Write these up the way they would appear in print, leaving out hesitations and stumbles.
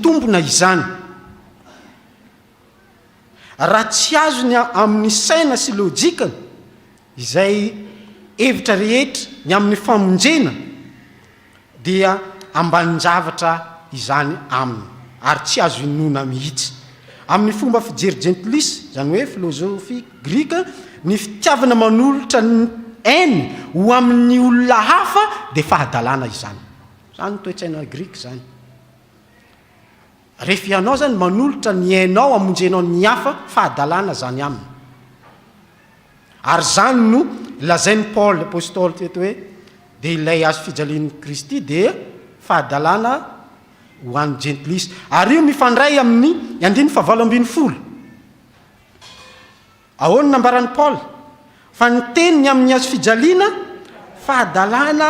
tombona izany raha tsy azony amin'ny saina sy lojikany izay hevitra rehetra ny amin'ny famonjena dia ambanin-javatra izany aminy ary tsy azo inona mihitsy amin'ny fomba fijery gentlisy zany hoe filozofia grika ny fitiavana manolotra ainy ho amin'ny olona hafa dia fahadalana izany zany toetsaina grika zany rehefa ianao zany manolotra ny ainao amonjenao ny hafa fahadalana zany aminy ary zany no lazainy Paul apôstôly teto hoe dia ilay azo fijalian'i Kristy dia fahadalana ho an'ny gentlisy ary io mifandray amin'ny 7:20 ahoana nambaran'ny Paul fa ny teniny amin'ny azo fijaliana fahadalana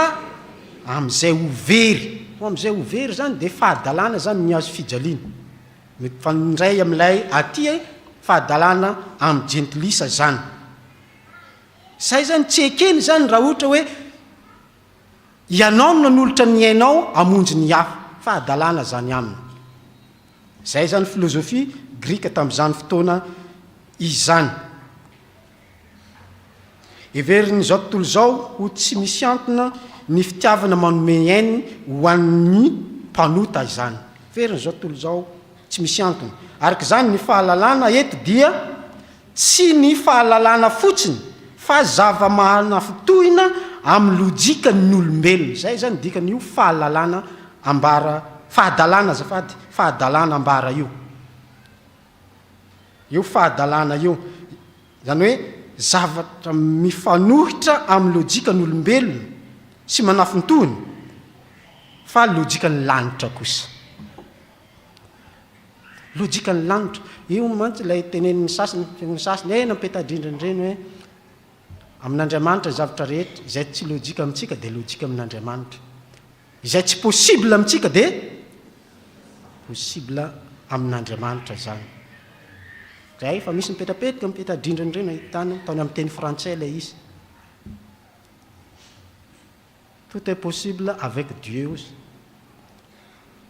amin'izay ho very amin'izay ho very zany dia fahadalana zany ny azo fijaliana mifandray amin'ilay aty fahadalana amin'ny gentilisa zany zay zany tsy ekeny zany raha ohatra hoe ianao nanolotra ny ainao amonjy ny hafa fahadalana zany aminy zay zany filozofia grika tamin'izany fotoana izany everiny zao tontolo zao ho tsy misy antona ny fitiavana manome ainy ho an'ny mpanota izany everiny zao tontolo zao tsy misy antona araka zany ny fahalalana eto dia tsy ny fahalalana fotsiny fa zava-mahana fitohina amin'ny lojika ny olombelona zay zany dikan'io fahalalana ambara fahadalana zafady fahadalana ambara io fahadalana io zany hoe zavatra mifanohitra amin'ny lojika ny olombelona sy manafintohiny fa lojika ny lanitra kosa lojika ny lanitra io mantsy ilay tenenin'ny sasany nampetadrindrany reny hoe amin'Andriamanitra zavatra rehetra izay tsy lojika amintsika dia lojika amin'Andriamanitra izay tsy possible amintsika dia possible amin'Andriamanitra zany zay fa misy mipetrapetraka mipetadrindrany reny ahitana taony amin'ny teny frantsay ilay izy tout est possible avec Dieu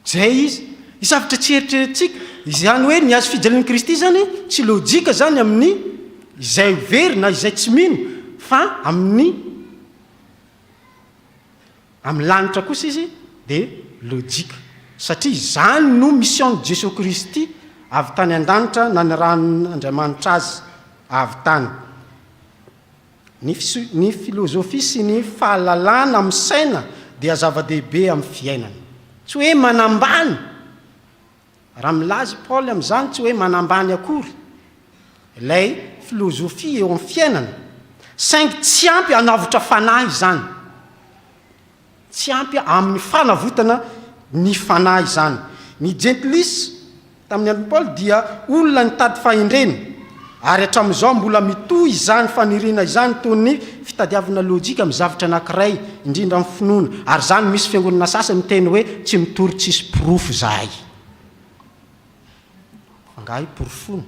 zay izy zavatra tsy eritreretintsika izany hoe ny azo fijalian'i Kristy zany tsy lojika zany amin'ny izay very na izay tsy mino fa amin'ny lanitra kosa izy dia lojika satria zany no mission de Jésus Kristy avy tany an-danitra na ny ran'Andriamanitra azy avy tany ny filozofia sy ny fahalalana amin'ny saina dia zava-dehibe amin'ny fiainana tsy hoe manambany raha milazy Paul amin'izany tsy hoe manambany akory ilay filozofia eo amin'ny fiainana saingy tsy ampy hanavotra fanahy izany tsy ampy amin'ny fanavotana ny fanahy izany ny gentlisy tamin'ny andro Paul dia olona nitady fahendrena ary hatramin'izao mbola mitohy izany faniriana izany toy ny fitadiavana lojika amin'ny zavatra anankiray indrindra amin'ny finoana ary zany misy fiangonana sasany miteny hoe tsy mitory tsisy porofo zahay fangahy porofony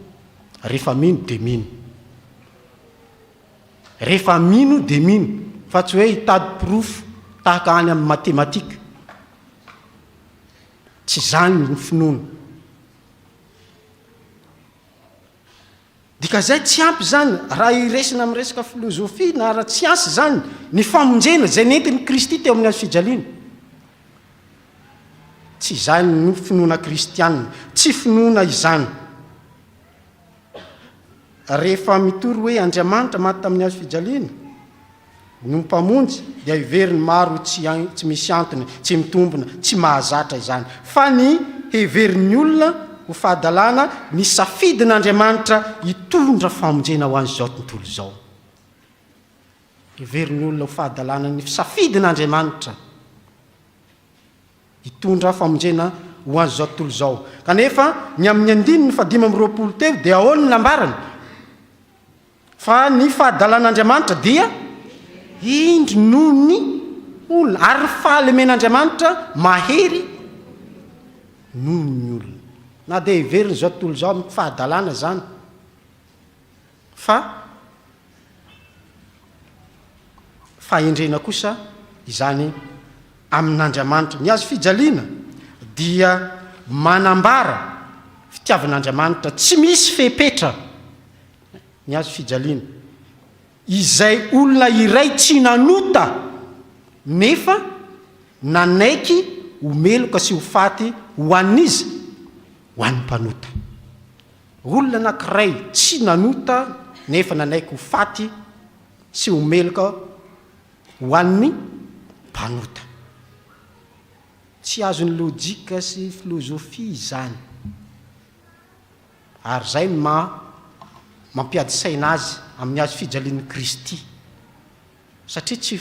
rehefa mino dia mino rehefa mino dia mino fa tsy hoe hitady porofo tahaka any amin'ny matematika tsy zany ny finoana dikazay tsy ampy zany raha iresina amin'ny resaka filozofia na raha tsiansy zany ny famonjena zay nentin'ny Kristy teo amin'ny azo fijaliana tsy zany ny finoana kristianina tsy finoana izany rehefa mitory hoe Andriamanitra maty tamin'ny azo fijaliana no mpamonjy dia heveriny maro tsy misy antony tsy mitombona tsy mahazatra izany fa ny heverin'ny olona ho fahadalana ny safidin'Andriamanitra hitondra famonjena ho an'izao tontolo zao heverin'ny olona ho fahadalana ny safidin'Andriamanitra hitondra famonjena ho an'izao tontolo zao kanefa ny amin'ny 5:20 teo dia ahoana ny lambarany fa ny fahadalan'Andriamanitra dia indry noho ny olona ary fahalemen'Andriamanitra mahery noho ny olona na dia heveriny zao tontolo zao amin'ny fahadalana zany fa fahendrena kosa izany amin'Andriamanitra ny azo fijaliana dia manambara fitiavan'Andriamanitra tsy misy fepetra ny azo fijaliana izay olona iray tsy nanota nefa nanaiky homeloka sy ho faty ho an'izy ho an'ny mpanota. Olona anankiray tsy nanota nefa nanaiky ho faty sy homeloka ho an'ny mpanota. Tsy azony lojika sy filozofia izany. Ary zay mampiady saina azy amin'ny azo fijalian'i Kristy. Satria tsy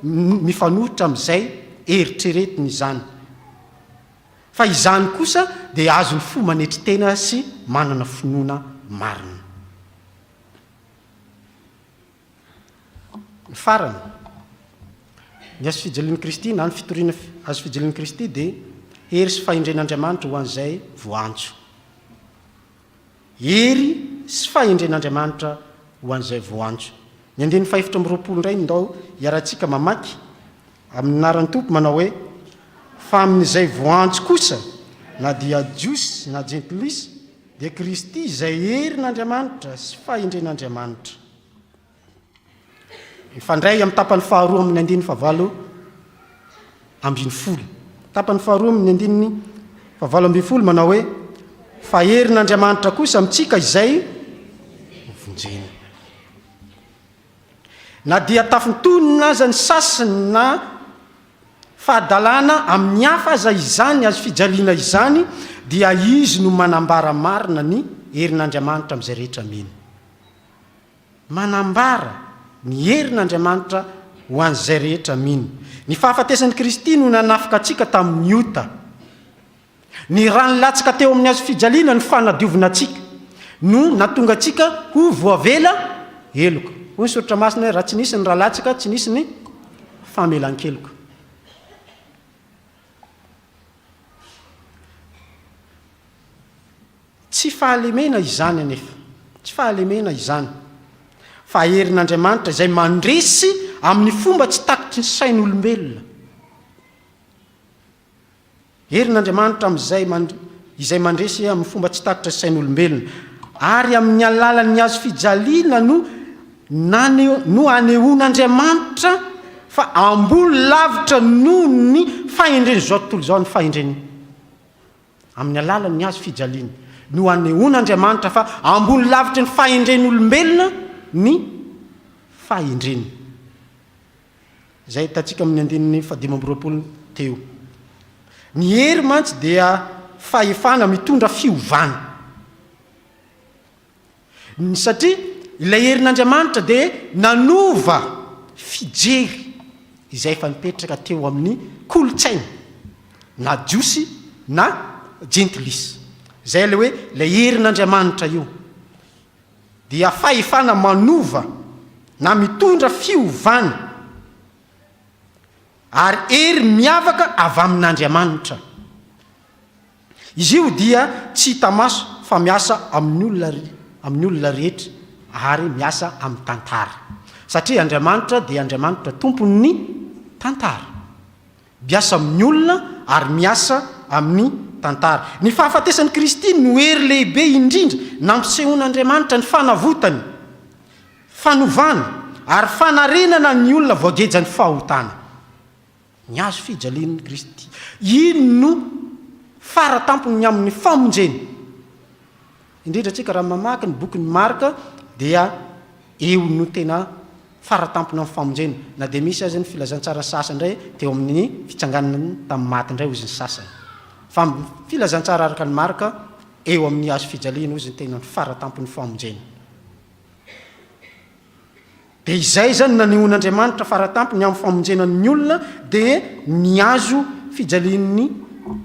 mifanohitra amin'izay eritreretiny izany. Fa izany kosa dia azony fo manetry tena sy manana finoana marina. Ny farany, ny azo fijalian'i Kristy na ny fitoriana azo fijalian'i Kristy dia hery sy fahendren'Andriamanitra ho an'izay voantso. Hery sy fahendren'Andriamanitra ho an'izay voantso. Ny andiny fahefatra amby roapolo indray ndao hiarantsika mamaky amin'ny anaran'ny Tompo manao hoe fa amin'izay voantso kosa na dia jiosy na jentilisy dia Kristy izay herin'Andriamanitra sy fahendren'Andriamanitra. Mifandray amin'ny tapany faharoa amin'ny andiny favalo ambin'ny folo. Tapany faharoa amin'ny andiny favalo ambin'ny folo manao hoe fa herin'Andriamanitra kosa amintsika izay vonjena. Na dia tafintonina aza ny sasany na fahadalana amin'ny hafa aza izany azo fijaliana izany dia izy no manambara marina ny herin'Andriamanitra amin'izay rehetra mino. Manambara ny herin'Andriamanitra ho an'izay rehetra mino. Ny fahafatesan'i Kristy no nanafika antsika tamin'ny ota. Ny ranolantsika teo amin'ny azo fijaliana ny fanadiovana antsika no natonga antsika ho voavela heloka. Hoy ny soratra masina raha tsy nisy ny ralatsika tsy nisy ny famelan-keloka. Tsy fahalemena izany anefa, tsy fahalemena izany. Fa herin'Andriamanitra izay mandresy amin'ny fomba tsy takitry ny sain'olombelona. Herin'Andriamanitra izay mandresy amin'ny fomba tsy takitra ny sain'olombelona. Ary amin'ny alalan'ny azo fijaliana no anehoan'Andriamanitra fa ambony lavitra noho ny fahendreny zao tontolo zao ny fahendreny. Amin'ny alalan'ny azo fijaliana no anehoan'Andriamanitra fa ambony lavitra ny fahendren'olombelona ny fahendreny. Zay hitantsika amin'ny andininy fadimy amby roapolo teo. Ny hery mantsy dia fahefana mitondra fiovana. Satria ilay herin'Andriamanitra dia nanova fijery izay efa nipetraka teo amin'ny kolotsaina na jiosy na jentilisy. Zay ilay hoe ilay herin'Andriamanitra io dia fahefana manova na mitondra fiovana ary hery miavaka avy amin'Andriamanitra. Izy io dia tsy hita maso fa miasa amin'ny olona rehetra ary miasa amin'ny tantara. Satria Andriamanitra dia Andriamanitra tompon'ny tantara. Miasa amin'ny olona ary miasa amin'ny tantara. Ny fahafatesan'i Kristy no hery lehibe indrindra nampisehoan'Andriamanitra ny fanavotany, fanovana ary fanarenana ny olona voagejany fahotana. Ny azo fijalian'i Kristy ino no faratampony amin'ny famonjeny. Indrindra antsika raha mamaky ny bokin'ny Marka dia eo no tena faratampony amin'ny famonjeny. Na dia misy azy ny filazantsara sasany indray teo amin'ny fitsanganany tamin'ny maty indray ozy ny sasany. Fa filazantsara araka ny Marka eo amin'ny azo fijaliana ozy ny tena faratampony famonjeny. Dia izay zany nanehoan'Andriamanitra faratampony amin'ny famonjenan'ny olona dia ny azo fijalian'ny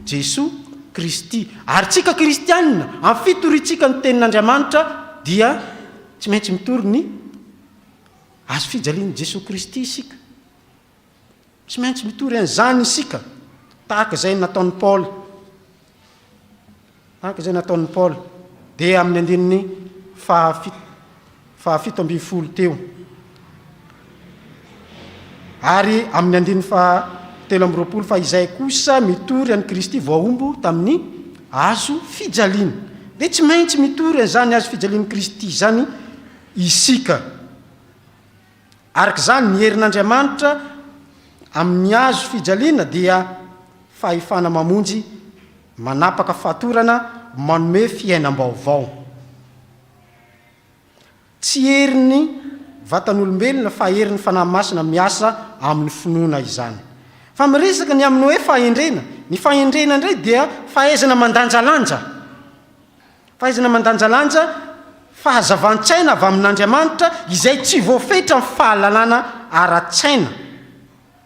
Jesosy Kristy. Ary tsika kristianina amin'ny fitoritsika ny tenin'Andriamanitra dia tsy maintsy mitory ny azo fijalian'i Jesosy Kristy isika. Tsy maintsy mitory an'izany isika. Tahaka izay nataon'i Paoly. Tahaka izay nataon'i Paoly. Dia amin'ny andininy fahafito ambin'ny folo teo. Ary amin'ny andiny telo am'roapolo fa izay kosa mitory any Kristy voaombo tamin'ny azo fijaliana. Dia tsy maintsy mitory an'izany azo fijalian'i Kristy zany isika. Araka izany ny herin'Andriamanitra amin'ny azo fijaliana dia fahefana mamonjy, manapaka fatorana, manome fiainam-baovao. Tsy herin'ny vatan'olombelona fa herin'ny fanahy masina miasa amin'ny finoana izany. Fa miresaka ny amin'ny hoe fahendrena. Ny fahendrena indray dia fahaizana mandanjalanja. Fahaizana mandanjalanja, fahazavan-tsaina avy amin'Andriamanitra izay tsy voafetra amin'ny fahalalana ara-tsaina,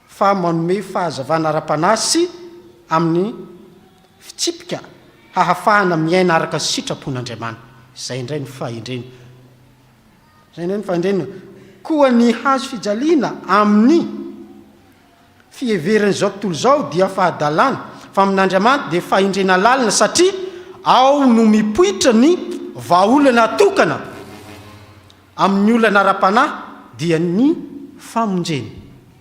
fa manome fahazavana ara-panasy amin'ny fitsipika hahafahana miaina araka sitrapon'Andriamanitra. Izay indray ny fahendrena. Izay indray ny fahendrena. Koa ny hazo fijaliana amin'ny fiheveran'izao tontolo izao dia fahadalana fa amin'Andriamanitra dia fahendrena lalina, satria ao no mipoitra ny vahaolana tokana amin'ny olana ara-panahy dia ny famonjena.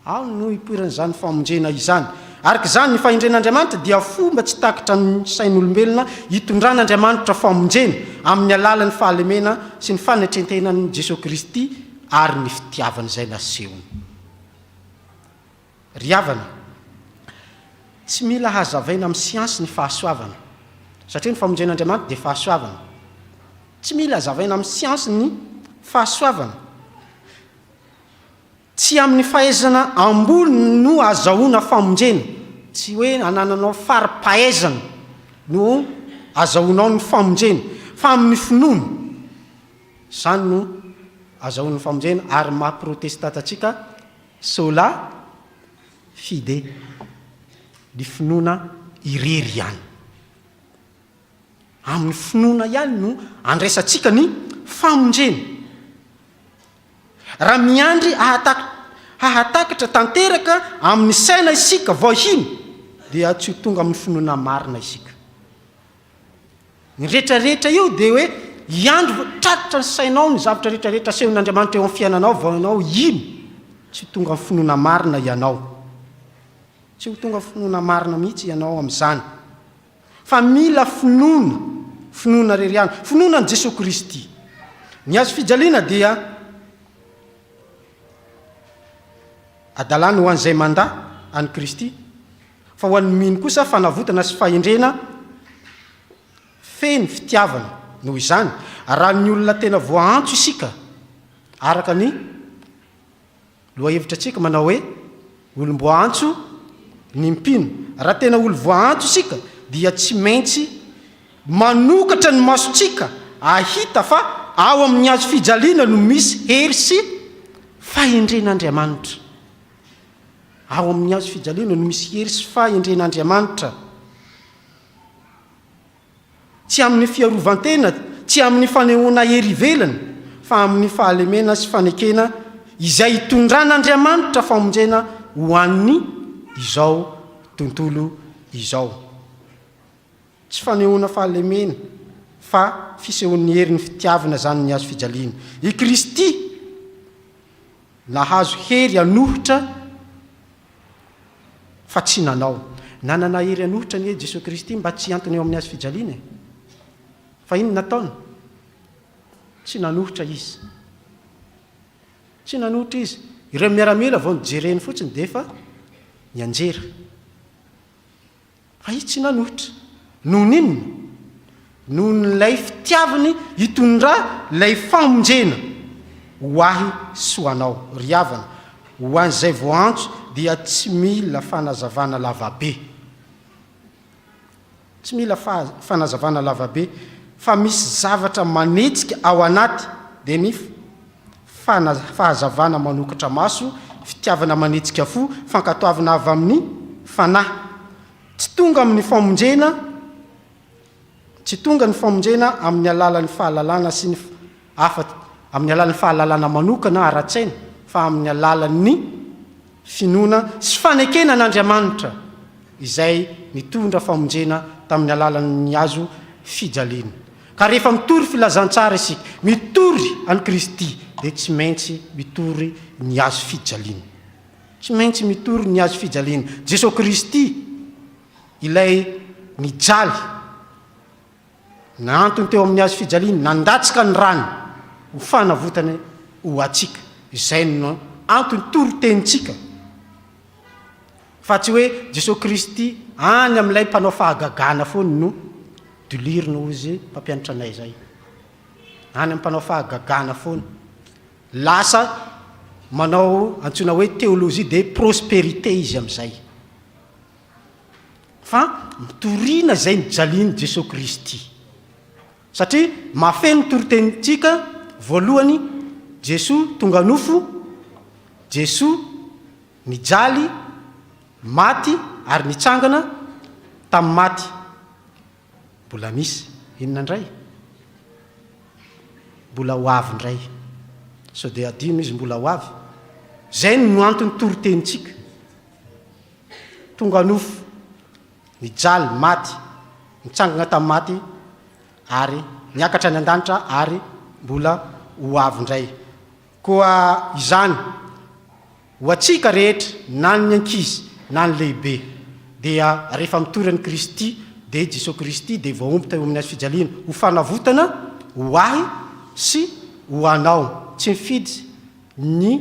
Ao no hipoiran'izany famonjena izany. Araka izany ny fahendren'Andriamanitra dia fomba tsy takitra ny sain'olombelona hitondran'Andriamanitra famonjena amin'ny alalan'ny fahalemena sy ny fanatrentenan'i Jesosy Kristy ary ny fitiavana izay nasehony. Ry havana, tsy mila hazavaina amin'ny siansy ny fahasoavana, satria ny famonjen'Andriamanitra dia fahasoavana. Tsy mila hazavaina amin'ny siansy ny fahasoavana. Tsy amin'ny fahaizana ambony no azahoana famonjena. Tsy hoe anananao fari-pahaizana no azahoanao ny famonjena, fa amin'ny finoana. Izany no azahoana ny famonjena, ary maha-protestatantsika sola fide, ny finoana irery ihany. Amin'ny finoana ihany no andraisantsika ny famonjena. Raha miandry hahatakatra tanteraka amin'ny saina isika voahiny, dia tsy ho tonga amin'ny finoana marina isika. Ny rehetrarehetra io dia hoe hiandro tratra ny sainao ny zavatra rehetrarehetra asehon'Andriamanitra eo amin'ny fiainanao vao ianao ino, tsy ho tonga amin'ny finoana marina ianao. Tsy ho tonga amin'ny finoana marina mihitsy ianao amin'izany. Fa mila finoana rery ihany, finoana ny Jesosy Kristy. Ny azo fijaliana dia adalana ho an'izay manda any Kristy, fa ho an'ny mino kosa fanavotana sy fahendrena feny fitiavana. Noho izany, raha ny olona tena voaantso isika, araka ny lohahevitra antsika manao hoe olom-boaantso ny mpino. Raha tena olo voaantso isika dia tsy maintsy manokatra ny masontsika ahita fa ao amin'ny azo fijaliana no misy hery sy fahendren'Andriamanitra. Ao amin'ny azo fijaliana no misy hery sy fahendren'Andriamanitra. Tsy amin'ny fiarovantena, tsy amin'ny fanehoana hery ivelany, fa amin'ny fahalemena sy fanekena izay hitondran'Andriamanitra famonjena ho an'ny izao tontolo izao. Tsy fanehoana fahalemena, fa fisehoan'ny hery ny fitiavana zany ny azo fijaliana. I Kristy nahazo hery hanohitra fa tsy nanao. Nanana hery hanohitra ny Jesosy Kristy mba tsy antony eo amin'ny azo fijaliana. Fa ino nataony? Tsy nanohitra izy. Tsy nanohitra izy. Ireo miaramila vao nijereny fotsiny dia efa nianjera. Fa izy tsy nanohitra. Noho n'inona? Noho n'ilay fitiavany hitondra ilay famonjena ho ahy sy ho anao. Ry havana, ho an'izay voantso dia tsy mila fanazavana lavabe. Tsy mila fanazavana lavabe, fa misy zavatra manetsika ao anaty, dia ny fahazavana manokatra maso, fitiavana manetsika fo, fankatoavana avy amin'ny fanahy. Tsy tonga amin'ny famonjena, tsy tonga ny famonjena amin'ny alalan'ny fahalalana sy ny amin'ny alalan'ny fahalalana manokana ara-tsaina, fa amin'ny alalan'ny finoana sy fanekena n'Andriamanitra izay mitondra famonjena tamin'ny alalan'ny azo fijaliana. Ka rehefa mitory filazantsara isika, mitory an'i Kristy, dia tsy maintsy mitory ny azo fijaliana. tsy maintsy mitory ny azo fijaliana. Jesosy Kristy ilay nijaly na antony teo amin'ny azo fijaliana, nandatsika ny rano ho fanavotana ho atsika. Izay no antony tory tenitsika, fa tsy hoe Jesosy Kristy any amin'ilay mpanao fahagagana foana no dolirina ozy mpampianatra anay zay. Any amin'ny mpanao fahagagana foana, lasa manao antsona hoe théologie de prospérité izy amin'izay. Fa mitoriana zay nijaliany Jesosy Kristy, satria mafeno toritenitsika. Voalohany, Jesosy tonga nofo, Jesosy nijaly, maty ary nitsangana tamin'ny maty. Mbola misy inona ndray? Mbola ho avy ndray. So dia adino izy mbola ho avy. Zay no antony toritenitsika. Tonga nofo, nijaly, maty, nitsangana tamin'ny maty ary niakatra any an-danitra ary mbola ho avy ndray. Koa izany ho atsika rehetra, na ny ankizy na ny lehibe, dia rehefa mitory an'i Kristy dia Jesosy Kristy dia voaomby teo amin'ny azo fijaliana ho fanavotana ho ahy sy ho anao. Tsy mifidy ny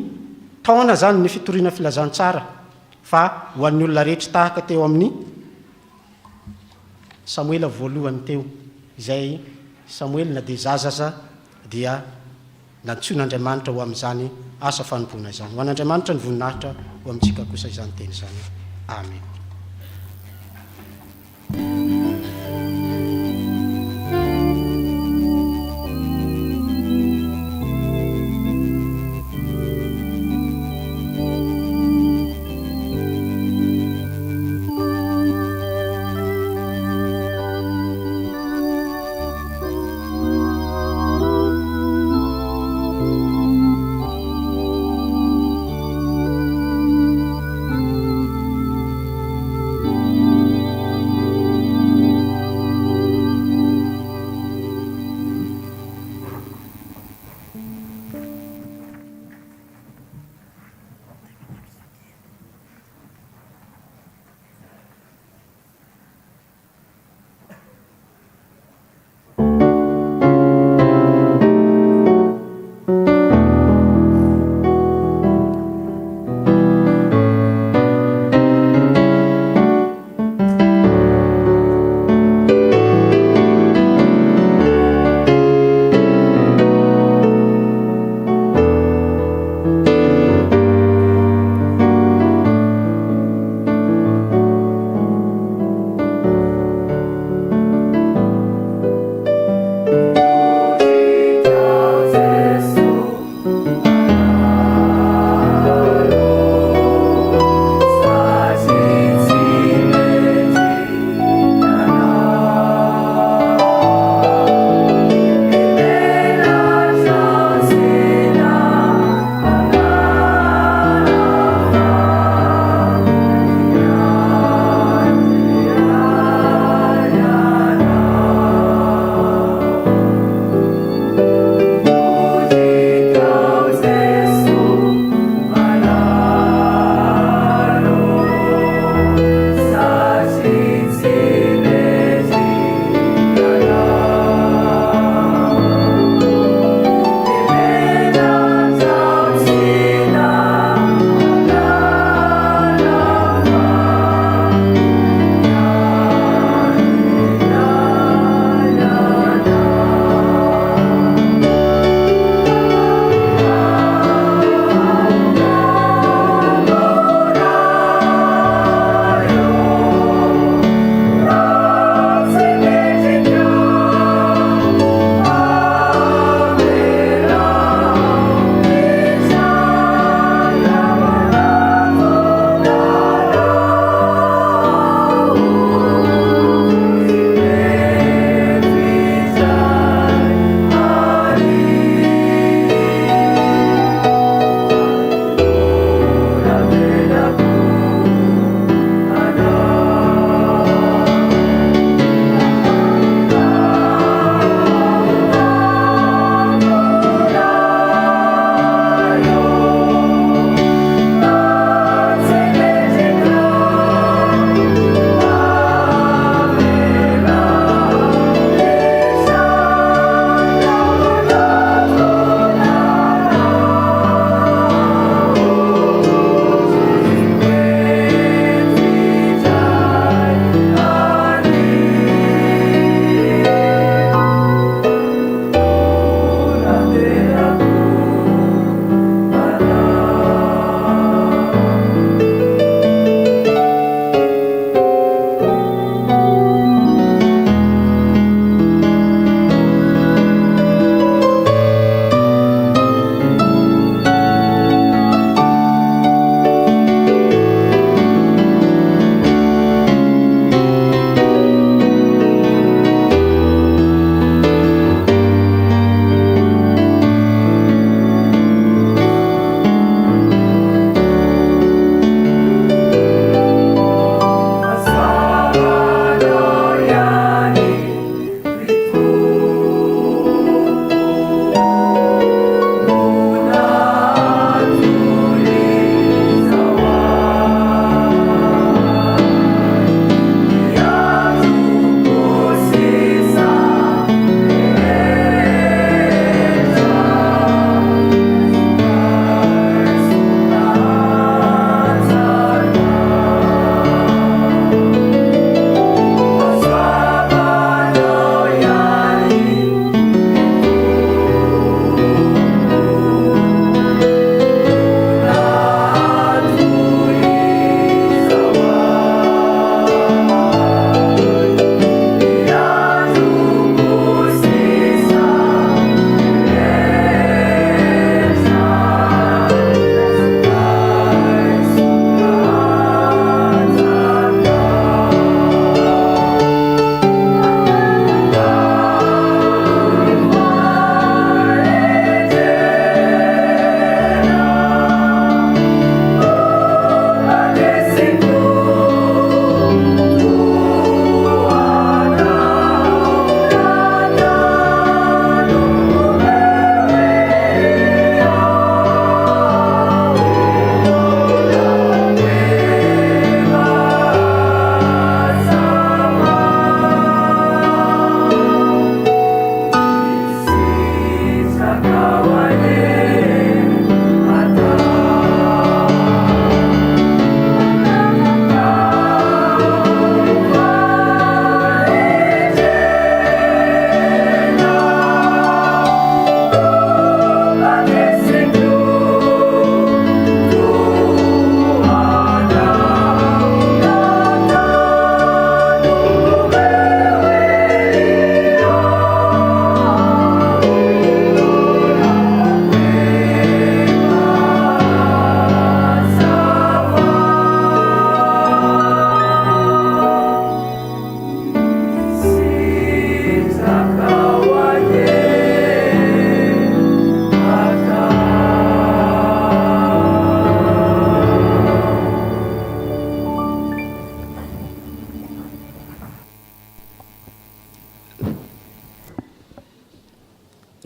taona zany ny fitoriana filazantsara, fa ho an'ny olona rehetra tahaka teo amin'ny Samuela voalohany teo. Izay Samuely na dia zazaza dia nantsoin'Andriamanitra ho amin'izany asa fanompoana izany. Ho an'Andriamanitra ny voninahitra ho amintsika kosa izany teny izany. Amen.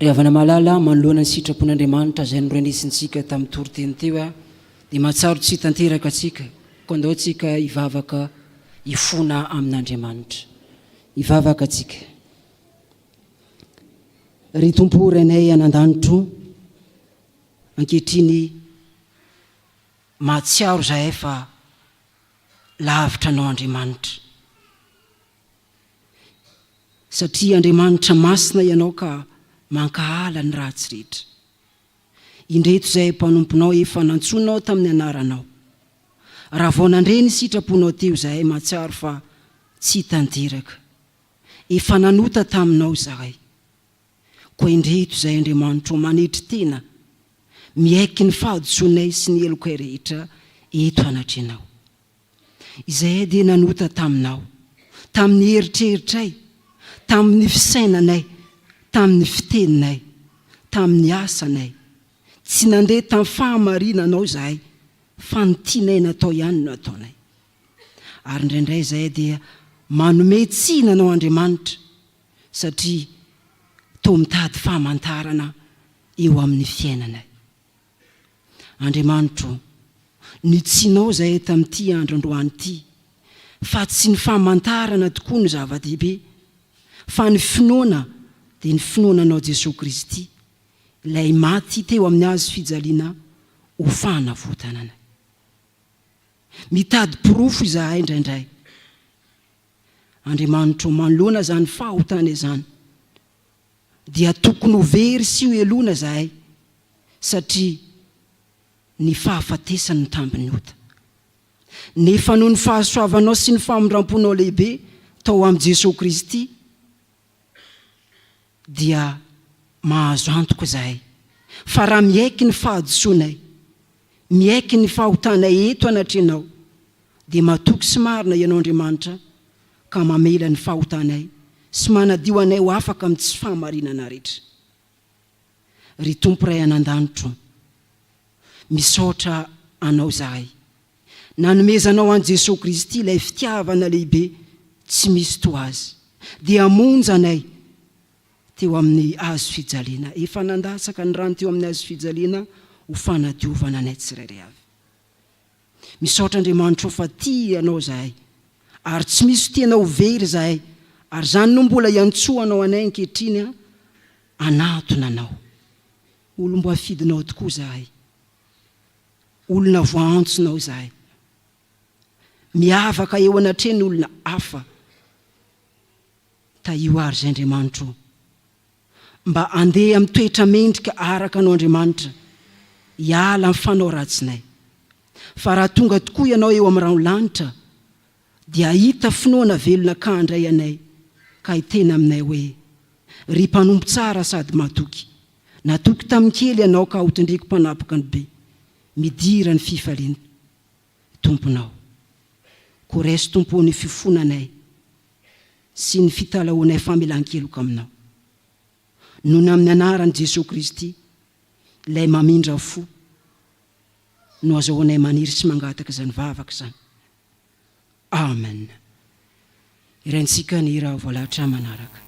ry avana malala manoloana ny sitrapon'andriamanitra zay noroanisintsika tamin'ny toroteny teo a dia mahatsaro tsy tanteraka atsika ko andao atsika hivavaka hifona amin'andriamanitra. Hivavaka atsika. Ry tompo renay anan-danitro, ankehitriny mahatsiaro zahay fa lavitra anao Andriamanitra, satria Andriamanitra masina ianao ka mankahala ny ratsy rehetra. Indreto zay mpanomponao efa nantsonao tamin'ny anaranao. Raha vao nandreny sitraponao teo zahay mahatsiaro fa tsy tanteraka. Efa nanota taminao zahay. Koa indreto zay Andriamanitra manetry tena miaiky ny fahadisoanay sy ny elokay rehetra eto anatrenao. Izay dia nanota taminao, tamin'ny eritreritray, tamin'ny fisainanay, tamin'ny fiteninay, tamin'ny asanay. Tsy nandeha tamin'ny fahamarinanao zahay, fa ny tianay natao ihany no ataonay. Ary indraindray zahay dia manome tsinanao Andriamanitra, satria toa mitady fahamantarana eo amin'ny fiainanay. Andriamanitra, ny tsinao zahay tamin'ity andro androany ity, fa tsy ny fahamantarana tokoa ny zava-dehibe, fa ny finoana dia ny finoananao Jesosy Kristy, ilay maty teo amin'ny hazo fijaliana ho fanavotanana. Mitady porofo izahay indraindray. Andriamanitra, manoloana zany fahotana izany, dia tokony ho very sy ho elona zahay, satria ny fahafatesany ny tambiny ota. Nefa noho ny fahasoavanao sy ny famondramponao lehibe tao amin'ny Jesosy Kristy, dia mahazo antoka zahay. Fa raha miaiky ny fahadisoanay, miaiky ny fahotanay eto anatrenao, dia matoky sy marina ianao Andriamanitra ka mamela ny fahotanay sy manadio anay ho afaka amin'ny tsy fahamarinana rehetra. Ry Tompo ray anan-danitro, misaotra anao zahay, nanomezanao an Jesosy Kristy ilay fitiavana lehibe tsy misy toa azy, dia hamonjy anay teo amin'ny hazo fijaliana. Efa nandasaka ny rano teo amin'ny hazo fijaliana ho fanadiovana anay tsirairay avy. Misaotra Andriamanitra fa tia anao zahay, ary tsy misy tianao ho very zahay, ary zany no mbola iantsoanao anay ankehitriny anatona anao. Olombo afidinao tokoa zahay, olona voantsonao zahay, miavaka eo anatreny olona hafa. Taio ary zay Andriamanitra, mba andeha amin'ny toetra mendrika araka anao Andriamanitra, hiala amin'ny fanao ratsinay. Fa raha tonga tokoa ianao eo amin'ny ranolanitra, dia hita finoana velona kandray anay, ka hitena aminay hoe, ry mpanompo tsara sady matoky, natoky tamin'ny kely ianao ka hotondriko mpanapaka ny be, midira ny fifaliana tomponao. Ko resy Tompo ny fifonanay sy ny fitalaonay famelan-keloka aminao. Noho amin'ny anaran'i Jesosy Kristy, ilay mamindra fo, no azahoanay maniry sy mangataka izany vavaka izany. Amen. Iraintsika ny hira voalahatra manaraka.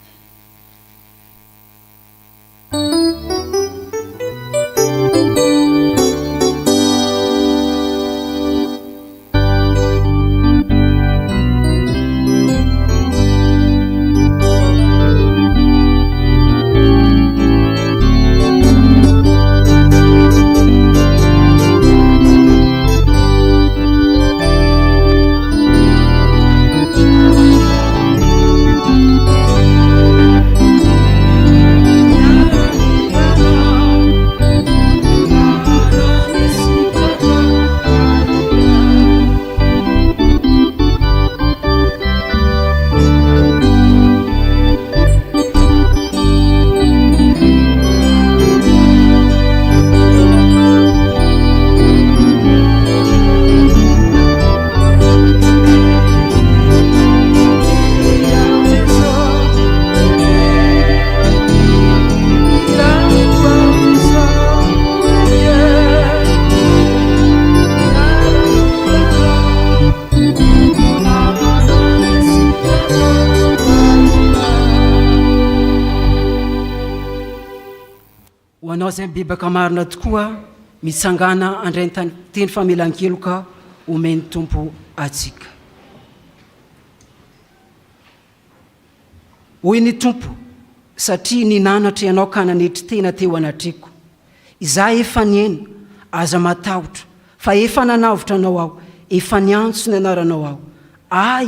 hoanao zay bibaka marina tokoa mitsangana andray teny famelan-keloka omeny tompo atsika. Hoy ny tompo, satria ninanatra ianao ka nanetry tena teo anatreko. Izaho efa niena, aza matahotra, fa efa nanavotra anao aho, efa niantso ny anaranao aho.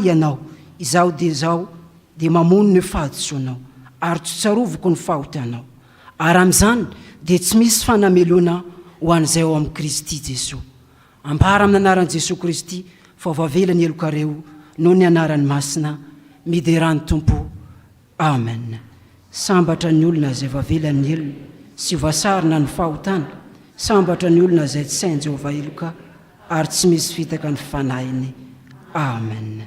Ianao, izaho dia mamono ny fahadosoanao, ary tsotsarovoko ny fahotanao. Ary amin'izany dia tsy misy fanamelona ho an'izay ao amin'ny Kristy Jesosy. Ampara amin'ny anaran'i Jesosy Kristy, fa vavelany elokareo noho ny anarany masina, miderany tompo. Amen. Sambatra ny olona izay vavelan'ny elona sy voasarina ny fahotana, sambatra ny olona izay tsy sain'i Jehovah eloka, ary tsy misy fitaka ny fanahiny. Amen.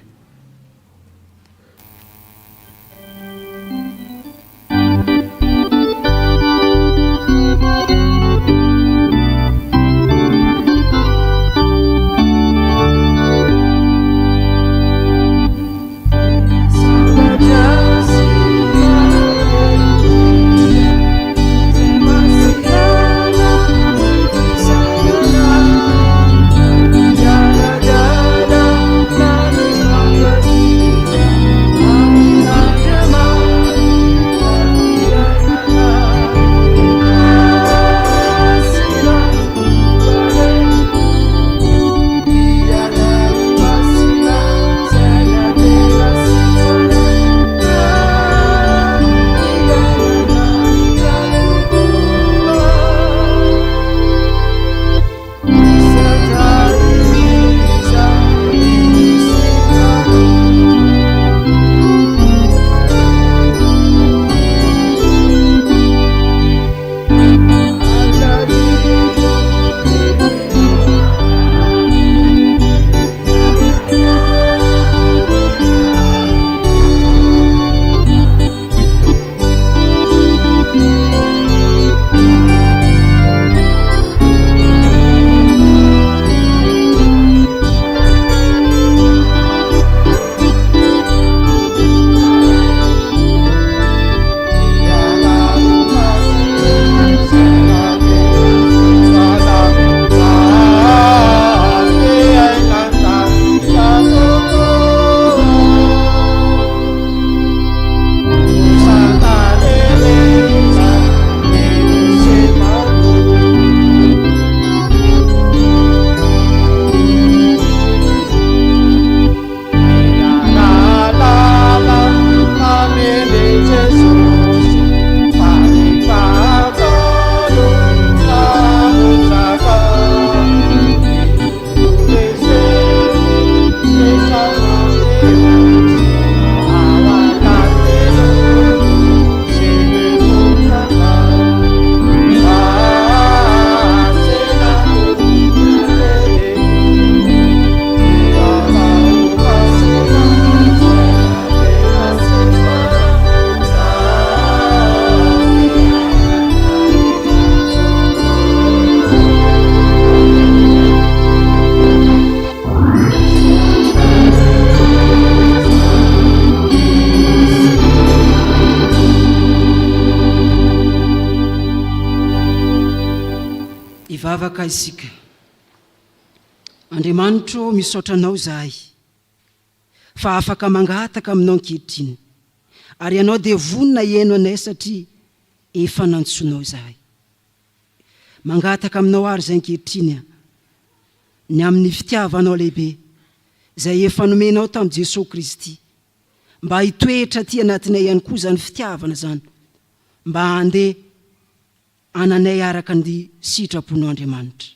Ivavaka isika. Andriamanitro misaotranao zahay, fa afaka mangataka aminao ankehitriny, ary ianao dia vonona hiaino anay satria efa nantsoinao zahay. Mangataka aminao ary izay ankehitriny ny amin'ny fitiavanao lehibe izay efa nomenao tamin'i Jesosy Kristy, mba hitoetra aty anatinay ihany koa zany fitiavana zany, mba handeha ananay araka ny sitraponao Andriamanitra.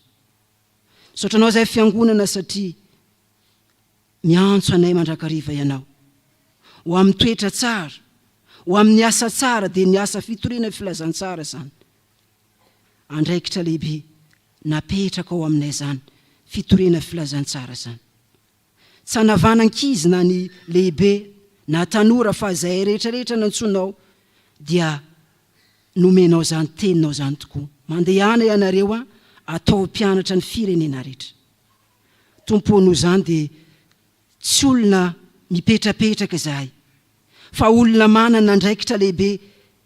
Misaotranao zay fiangonana satria miantso anay mandrakariva ianao ho amin'ny toetra tsara, ho amin'ny asa tsara, dia ny asa fitoriana filazantsara zany. Andraikitra lehibe napetraka ao aminay zany fitoriana filazantsara zany. Tsy hanavanan-kizy na ny lehibe na tanora, fa izay rehetrarehetra nantsoinao dia nomenao zany teninao zany tokoa. Mandehana ianareo atao mpianatra ny firenena rehetra. Tomponao zany dia tsy olona mipetrapetraka izahay, fa olona manana andraikitra lehibe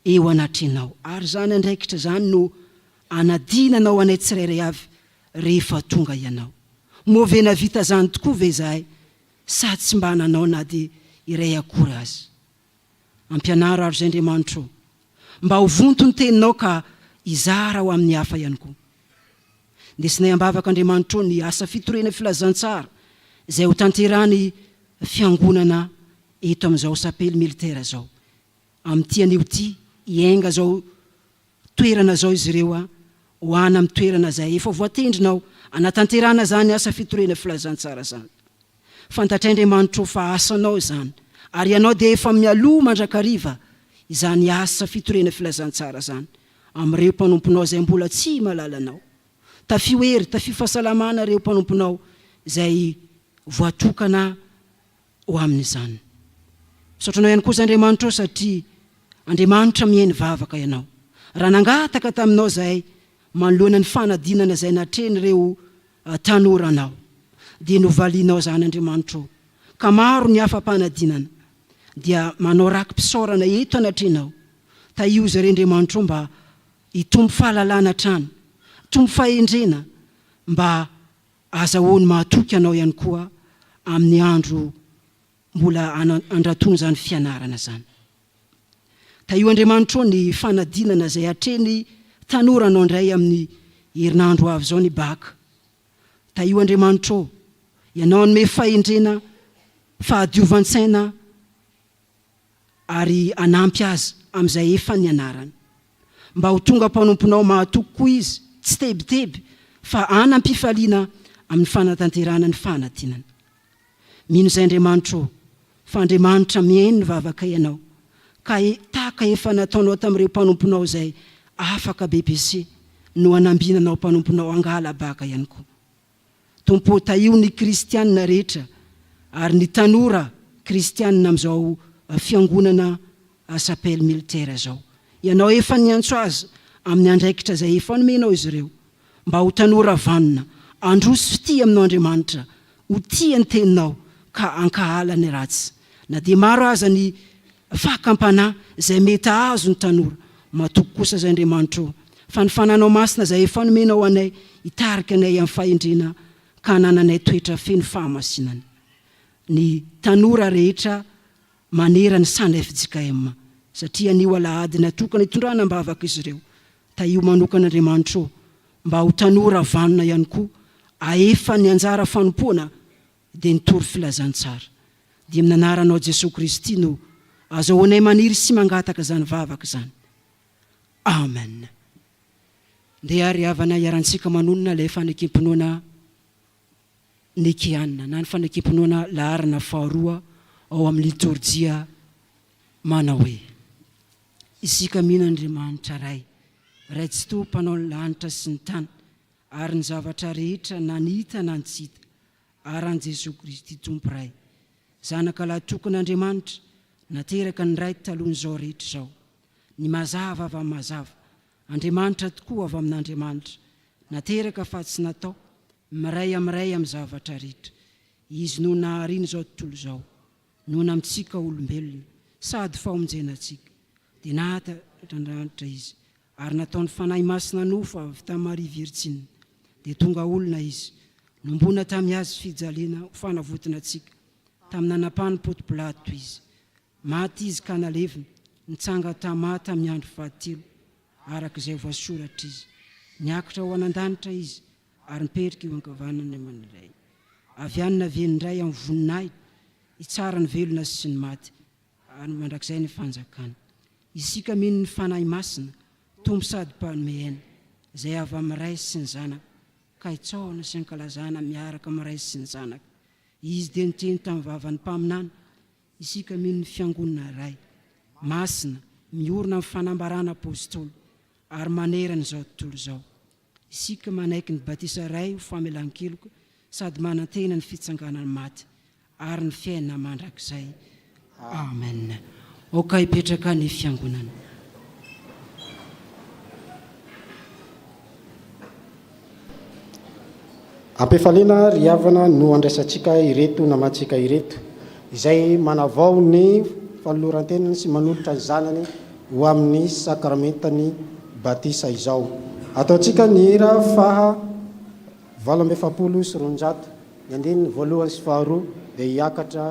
eo anatrinao. Ary zany andraikitra zany no anadinanao anay tsirairay avy rehefa tonga ianao. Moavena vita zany tokoa ve zahay sa tsy mba nanao na dia iray akory azy. Ampianaro ary zay Andriamanitra mba ho vonto ny teninao ka izara ho amin'ny hafa ihany koa. Ndesinay ambavaka Andriamanitra ny asa fitorena filazantsara izay ho tanterany fiangonana eto amin'izao sapely militaire zao. Amin'ity anio ty hiainga zao toerana zao izy ireo ho ana amin'ny toerana zay efa voatendrinao anatanterana zany asa fitorena filazantsara zany. Fantatray Andriamanitra fa asanao zany ary ianao dia efa mialoha mandrakariva izany asa fitorena filazantsara zany amin'ireo mpanomponao izay mbola tsy malalanao. Tafiohery, tafifahasalamana ireo mpanomponao izay voatokana ho amin'izany. Sotranao ihany koa za Andriamanitra satria Andriamanitra mihainy vavaka ianao. Raha nangataka taminao zay manoloana ny fanadinana izay natreny ireo tanoranao dia novalianao zany Andriamanitra ka maro ny afa-panadinana dia manao rakim-pisaorana eto anatrenao. Taiozy re Andriamanitra mba hitombo fahalalana trany, tombo fahendrena mba azahoany mahatoky anao ihany koa amin'ny andro mbola andratony zany fianarana zany. Taio Andriamanitra ny fanadinana izay atreny tanoranao indray amin'ny herinandro avy zao ny baka. Taio Andriamanitra ianao nome fahendrena, fahadiovantsaina ary anampy azy amin'izay efa nianarany. Mba ho tonga mpanomponao mahatoky koa izy, tsy tebiteby fa anampifaliana amin'ny fanatanterana ny fanadinana. Mino izay Andriamanitra fa Andriamanitra mihaino ny vavaka ianao ka tahaka efa nataonao tamin'ireo mpanomponao izay afaka BBC no anambinanao mpanomponao angala baka ihany koa. Tompo taio ny kristianina rehetra ary ny tanora kristianina amin'izao fiangonana sapely militaire zao. Ianao efa niantso azy amin'ny andraikitra izay efa nomenao izy ireo mba ho tanora vanona androso fity aminao Andriamanitra, ho tia ny teninao ka ankahala ny ratsy. Na dia maro aza ny fahakampana izay mety azo ny tanora, matoky kosa zay Andriamanitra fa ny fananao masina izay efa nomenao anay hitarika anay amin'ny fahendrena ka nananay toetra feno fahamasinana. Ny tanora rehetra manera ny sandra FJKM satria anio alahady natokana hitondrana ambavaka izy ireo. Taio manokana Andriamanitra mba ho tanora vanona ihany koa aefa ny anjara fanompoana dia nitory filazantsara. Dia amin'ny anaranao Jesosy Kristy no azahoanay maniry sy mangataka zany vavaka zany. Amen. Ndeha ary havana iarantsika manonona ilay fanekempinoana Nikiana na ny fanekempinoana laharana faharoa ao amin'ny liturjia manao hoe: isika mino Andriamanitra ray tsy to mpanao ny lanitra sy ny tany ary ny zavatra rehetra na ny hita na ny tsy hita ary an Jesosy Kristy tompo ray zanaka lahy tokon'Andriamanitra nateraka ny ray talohany'izao rehetra izao, ny mazava avy amin'ny mazava, Andriamanitra tokoa avy amin'Andriamanitra, nateraka fa tsy natao, miray amin'ny zavatra rehetra. Izy no nahariana izao tontolo izao, nohona amintsika olombelona sady fahomonjenantsika, dia nahatandranitra izy ary nataony fanahy masina nofo avy tamin'ny Maria Virtsiny, dia tonga olona izy, nombona tamin'ny azy fijaliana ho fanavotina antsika, tamin'ny nanapahany Ponto Pilato izy, maty izy ka nalevina, nitsanga tamaty tamin'ny andro fahatelo araka izay voasoratra izy, niakatra ho anan-danitra izy ary nipetrika eo ankavanana aman'iray, avy any navenindray amin'ny voninahitra hitsara ny velona sy ny maty ary mandrakizay ny fanjakana. Isika mino ny fanahy masina tombo sady mpanome aina izay avy amin'ny ray sy ny zanaka ka hitsaona sy ankalazana miaraka amin'ny ray sy ny zanaka. Izy dia niteny tamin'ny vavan'ny mpaminana, isika mino ny fiangonana ray masina miorina amin'ny fanambarana apôstôly ary manerana izao tontolo izao. Isika manaiky ny batisa ray ho famelan-keloka sady manantena ny fitsanganany maty ary ny fiainana mandrakizay. Amen. Oka hipetraka ny fiangonana. Ampefaliana ry havana no andraisantsika ireto namantsika ireto izay manavao ny fanoloran-tenany sy manolotra ny zanany ho amin'ny sakramentany batisa izao. ataontsika ny hira faha 870 ny andininy voalohany sy faharoa dia hiakatra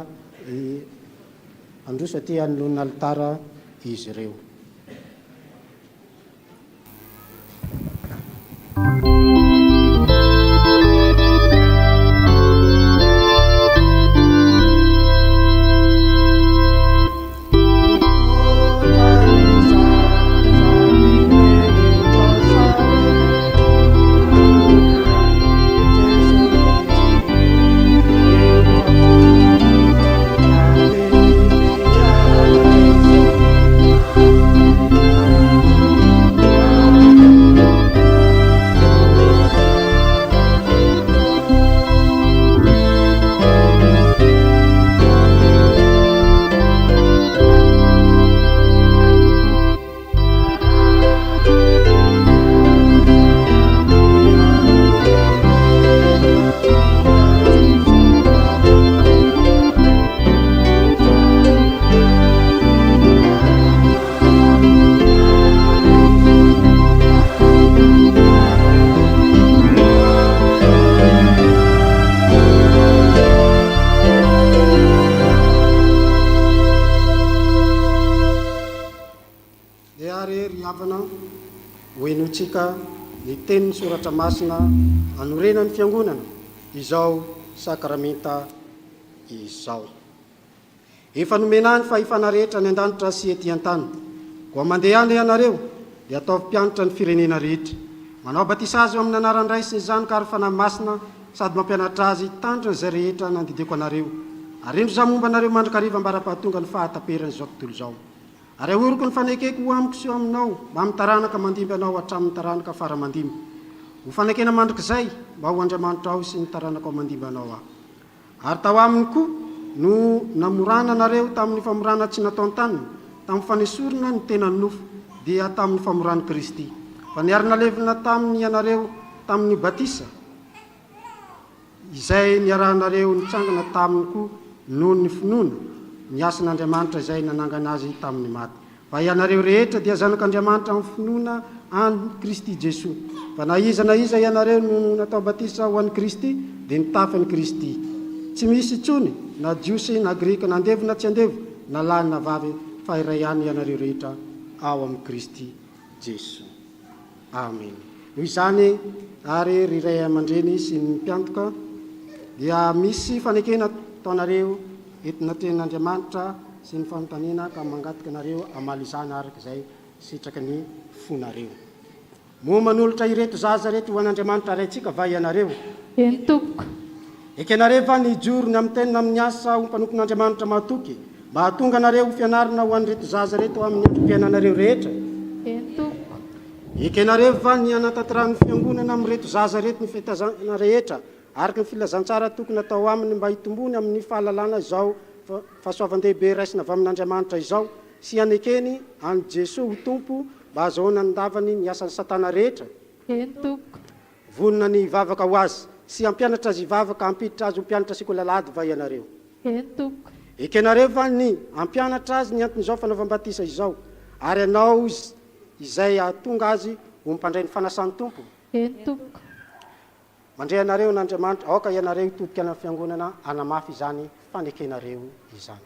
androso aty anoloana alitara izy ireo. Hoenotsika ny tenin'ny soratra masina anorenany fiangonana izao sakramenta izao. Efa nomenany fa ifana rehetra ny an-danitra sy ety an-tany. Koa mandehana ianareo dia ataovy mpianatra ny firenena rehetra. Manao batisa azy amin'ny anaran'ny Ray sy ny Zanaka ary fanahy masina sady mampianatra azy tandrina izay rehetra nandidiko anareo. Ary indro izao momba anareo mandrakariva mbara-pahatonga ny fahataperany izao tontolo izao. Ary ahoroko ny fanekeko ho amiko sy ho aminao mba mitaranaka mandimby anao hatramin'ny taranaka faramandimby. Ho fanekena mandrakizay mba ho Andriamanitra aho sy ny taranaka ao mandimby anao aho. Ary tao aminy koa no namorana anareo tamin'ny famorana tsy nataony taniny, tamin'ny fanesorana ny tenany nofo dia tamin'ny famorany Kristy. Fa niara-nalevina tamin'ny anareo tamin'ny batisa izay niarahanareo nitsangana taminy koa noho ny finoana ny asan'Andriamanitra izay nanangana azy tamin'ny maty. Fa ianareo rehetra dia zanak'Andriamanitra amin'ny finoana any Kristy Jesoa. Fa na iza ianareo no natao batisa ho an'i Kristy dia nitafy an'i Kristy. Tsy misy intsony na jiosy na grika na andevo na tsy andevo na lahy na vavy fa iray ihany ianareo rehetra ao amin'ny Kristy Jesoa. Amen. Noho izany ary ry ray aman-dreny sy ny mpiantoka dia misy fanekena taonareo entina ten'Andriamanitra sy ny fanontaniana ka mangataka anareo amaly izany araka izay sitraka ny fonareo. Moa manolotra ireto zaza reto ho an'Andriamanitra raintsika va ianareo. Eny tompoko. Ekenareo va ny jorony amin'ny tenina amin'ny asa ho mpanompon'Andriamanitra mahatoky mba hahatonga anareo ho fianarana ho an'ireto zaza reto amin'ny androm-piainanareo rehetra. Eny tompoko. Ekenareo va ny anatanterahany fiangonana amin'ireto zaza reto ny fitazana rehetra araka ny filazantsara tokony atao aminy mba hitombony amin'ny fahalalana izao fahasoavan-dehibe raisina avy amin'Andriamanitra izao sy anekeny any Jesosy ho tompo mba azahoana andavany ny asan'ny satana rehetra. Eny tompoko. Vonona ny vavaka ho azy sy ampianatra azy hivavaka hampiditra azy ho mpianatra sikolalady va ianareo. Eny tompoko. Ekenareo va ny ampianatra azy ny anton'izao fanaovam-batisa izao ary anao izay ahatonga azy ho mpandray ny fanasan'ny tompo. Eny tompoko. Mandray anareo n'Andriamanitra aoka ianareo hitobika amin'ny fiangonana anamafy izany fanekenareo izany.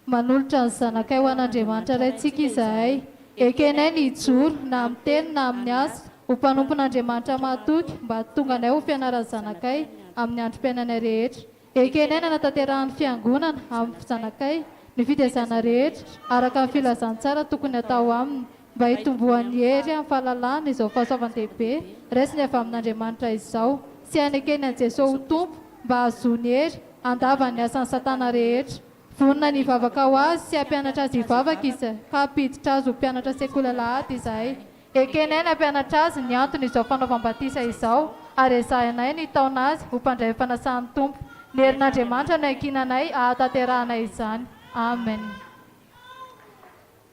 Manolotra ny zanakay ho an'Andriamanitra raintsika izahay. Ekenay ny ijoro na amin'ny teny na amin'ny asa ho mpanompon'Andriamanitra mahatoky mba tonga anay ho fianaran'ny zanakay amin'ny androm-piainanay rehetra. Ekenay nanatanterahany fiangonana amin'ny zanakay ny fitezana rehetra araka ny filazantsara tokony atao aminy mba hitombohan'ny hery amin'ny fahalalana izao fahasoavan-dehibe raisiny avy amin'Andriamanitra izao sy anekeny an'i Jesosy ho tompo mba ahazoany hery andava ny asan'ny satana rehetra. Vonona ny vavaka ho azy sy hampianatra azy hivavaka izy ka hampiditra azy ho mpianatra sekolalahady izahay. Ekenay ny hampianatra azy ny antony izao fanaovam-batisa izao ary ezahanay ny taona azy ho mpandray fanasan'ny tompo. Ny herin'Andriamanitra no ankinanay ahatanteranay izany. Amen.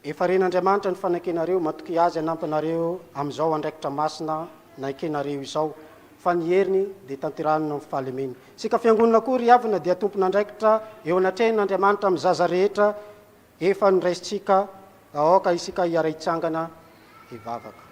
Efa ren'Andriamanitra ny fanakenareo matoky azy anampinareo amin'izao andraikitra masina na ekenareo izao fa ny heriny dia tanteranina amin'ny fahalemeny. Sika fiangonana koa ry havana dia tompon'andraikitra eo anatrehin'Andriamanitra amin'ny zaza rehetra efa niraisintsika aoka isika hiara-hitsangana hivavaka.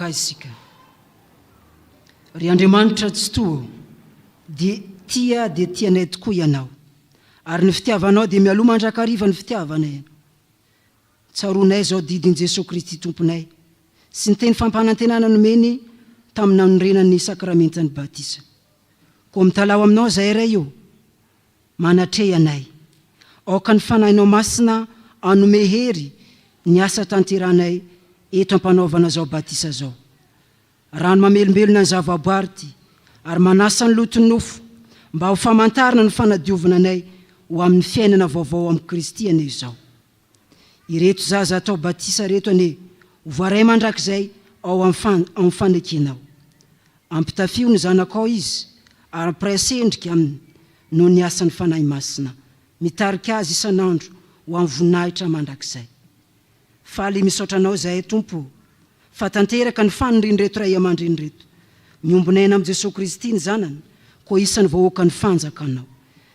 miaraka isika. Ry Andriamanitra tsy toa dia tianay tokoa ianao, ary ny fitiavanao dia mialoha mandrakariva ny fitiavanay. Tsaronay zao didin' Jesosy Kristy tomponay sy ny teny fampanantenana nomeny tamina norenan'ny sakramentany batisa. Koa mitalao aminao zay ray io, manatre anay aoka ny fanahinao masina anome hery ny asa tanteranay eto ampanaovana zao batisa zao. Rano mamelombelona ny zavaboary ty, ary manasa ny loton'ny nofo mba ho famantarana ny fanadiovana anay ho amin'ny fiainana vaovao amin'ny Kristy ane zao. Ireto zaza atao batisa reto ane ho voaray mandrakizay ao amin'ny fanekenao. Ampitafio ny zanakao izy ary presendrika aminy noho ny asan'ny fanahy masina, mitarika azy isan'andro ho amin'ny voninahitra mandrakizay. Faly misaotranao zay Tompo, fa tanteraka ny fanondriny reto ray aman-dreny reto, miombonayna amin'ny Jesosy Kristy ny zanany, koa isan'ny vahoaka ny fanjakanao.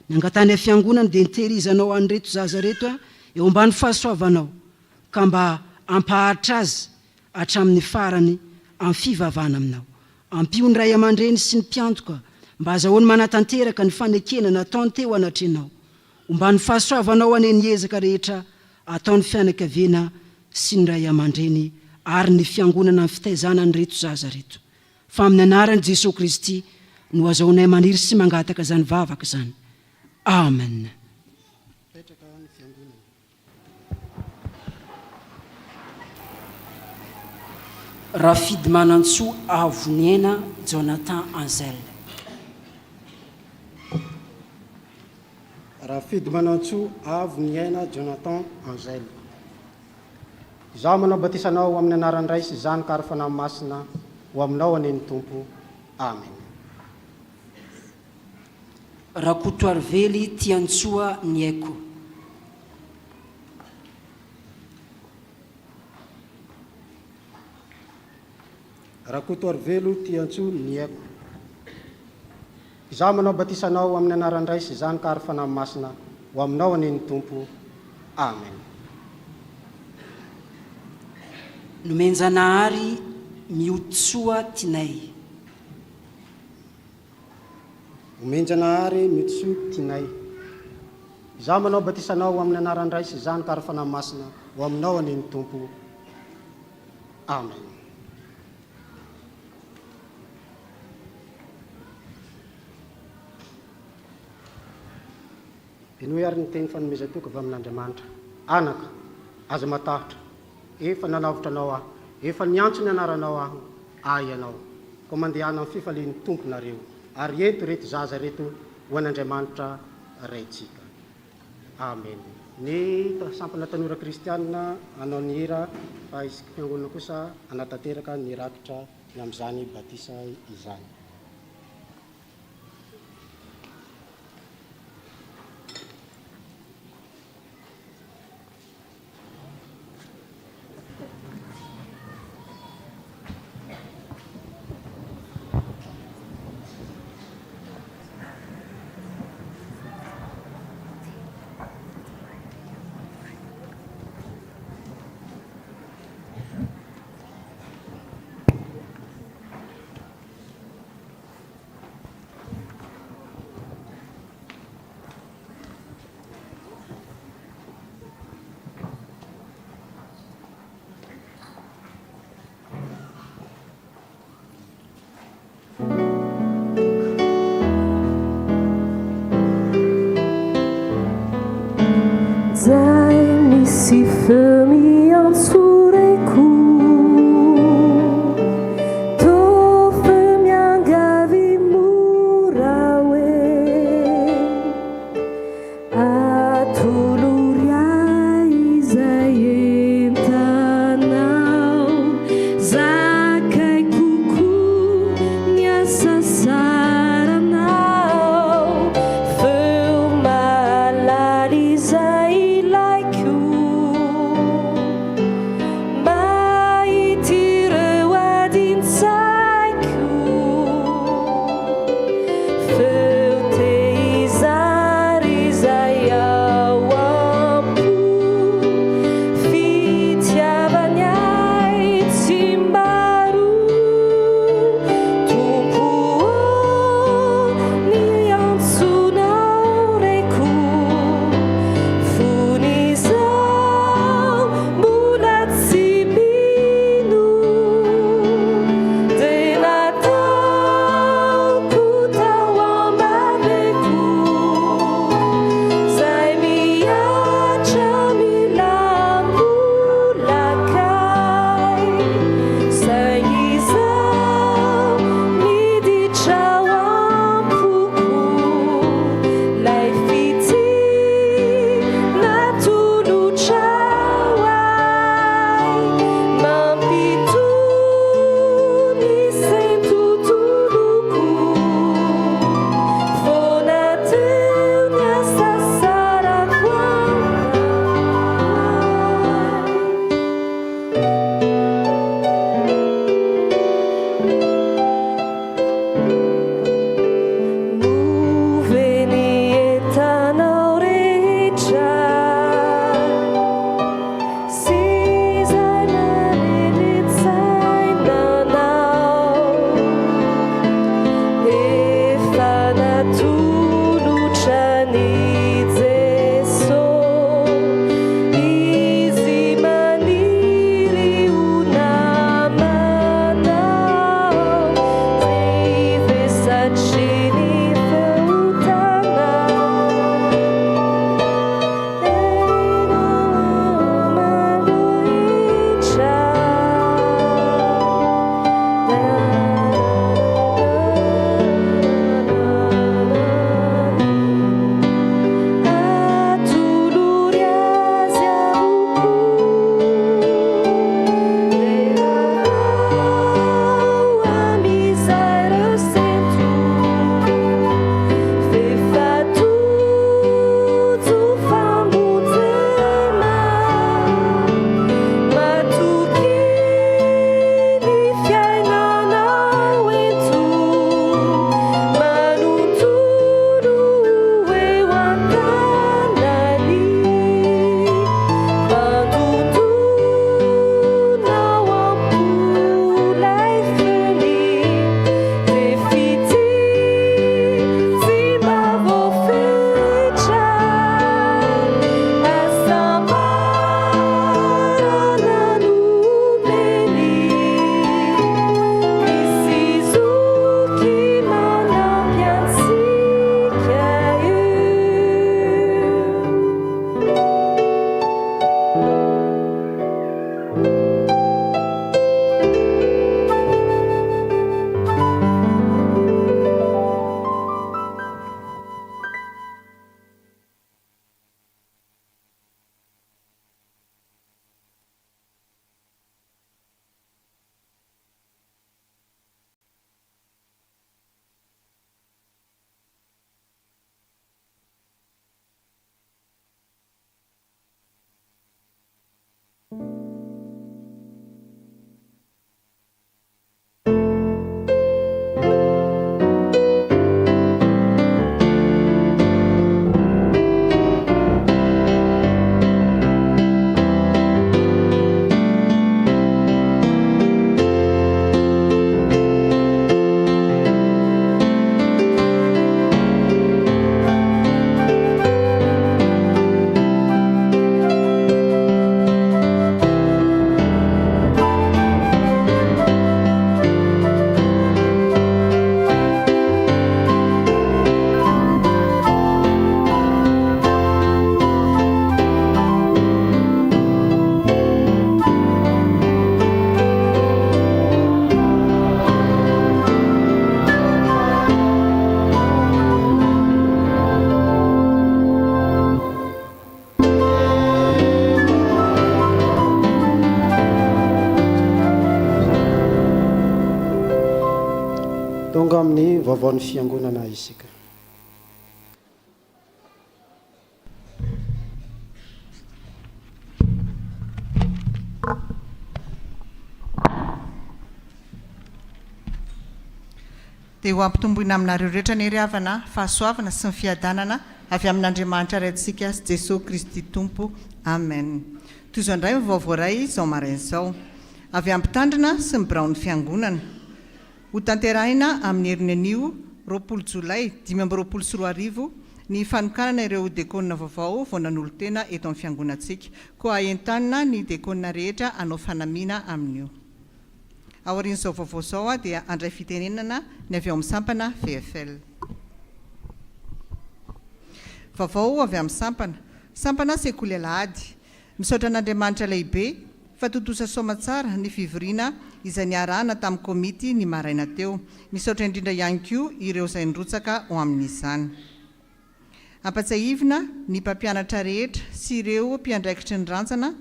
Nangatany fiangonana dia nitehirizanao any reto zaza reto eo ambany fahasoavanao, ka mba ampaharitra azy hatramin'ny farany amin'ny fivavahana aminao. Ampio ny ray aman-dreny sy ny mpiantoka mba azahoany manatanteraka ny fanekena nataony teo anatrenao, mba ny fahasoavanao ane ny ezaka rehetra ataony fianakaviana sy ny ray aman-dreny ary ny fiangonana amin'ny fitaizana ny reto zaza reto. Fa amin'ny anaran'i Jesosy Kristy no azahoanay maniry sy mangataka zany vavaka zany. Amen. Rafidy Manantsoa Avoniena Jonathan Anzel. Rafidy Manantsoa Avoniena Jonathan Anzel. Izaho manao batisanao amin'ny anaran'ny Ray sy Zanaka ary fanahy masina ho aminao aneny Tompo. Amen. Rakotoarively Tiantsoa Nieko. Rakotoarively Tiantsoa Nieko. Izaho manao batisanao amin'ny anaran'ny Ray sy Zanaka ary fanahy masina ho aminao aneny Tompo. Amen. Nomenjanahary Miotsoa Tinay. Nomenjanahary Miotsoa Tinay. Izaho manao batisanao amin'ny anaran'ny Ray sy Zanaka ary fanahy masina ho aminao aneny Tompo. Amen. Ino ary ny teny fanomezatoka avy amin'Andriamanitra. Anaka, aza matahotra, efa nalavitra anao aho, efa niantso ny anaranao aho, ianao. Koa mandehana amin'ny fifalian'ny tomponareo, ary eto reto zaza reto ho an'Andriamanitra raitsika. Amen. Ny sampana tanora kristianina anao ny hira, fa isika fiangonana kosa anatanteraka ny rakitra ny amin'izany batisa izany. Si femi an sureku to femi angavi murawe atuluria izayentanau zakai kuku nyasasaranau feu malari zai like you tonga amin'ny vaovaon'ny fiangonana isika. dia ho ampitomboina aminareo rehetra ny hery havana fahasoavana sy ny fiadanana avy amin'Andriamanitra raintsika sy Jesosy Kristy Tompo. Amen. Toy izao indray vaovao ray izao maraina izao avy ampitandrina sy ny biraon'ny fiangonana ho tanterahina amin'ny heriny anio 20 Jolay 2024 ny fanokanana ireo dekona vaovao vao nanolo-tena eto amin'ny fiangonantsika koa aentanina ny dekona rehetra anao fanamiana amin'io. Aorian'izao vaovao izao dia andray fitenenana ny avy ao amin'ny sampana VFL. Vaovao avy amin'ny sampana sekoly alahady. Misaotra an'Andriamanitra lehibe fa totosa soamantsara ny fivoriana izay niarahana tamin'ny komity ny maraina teo. Misaotra indrindra ihany koa ireo izay nirotsaka ao amin'izany. Ampatsahivina ny mpampianatra rehetra sy ireo mpiandraikitry ny rantsana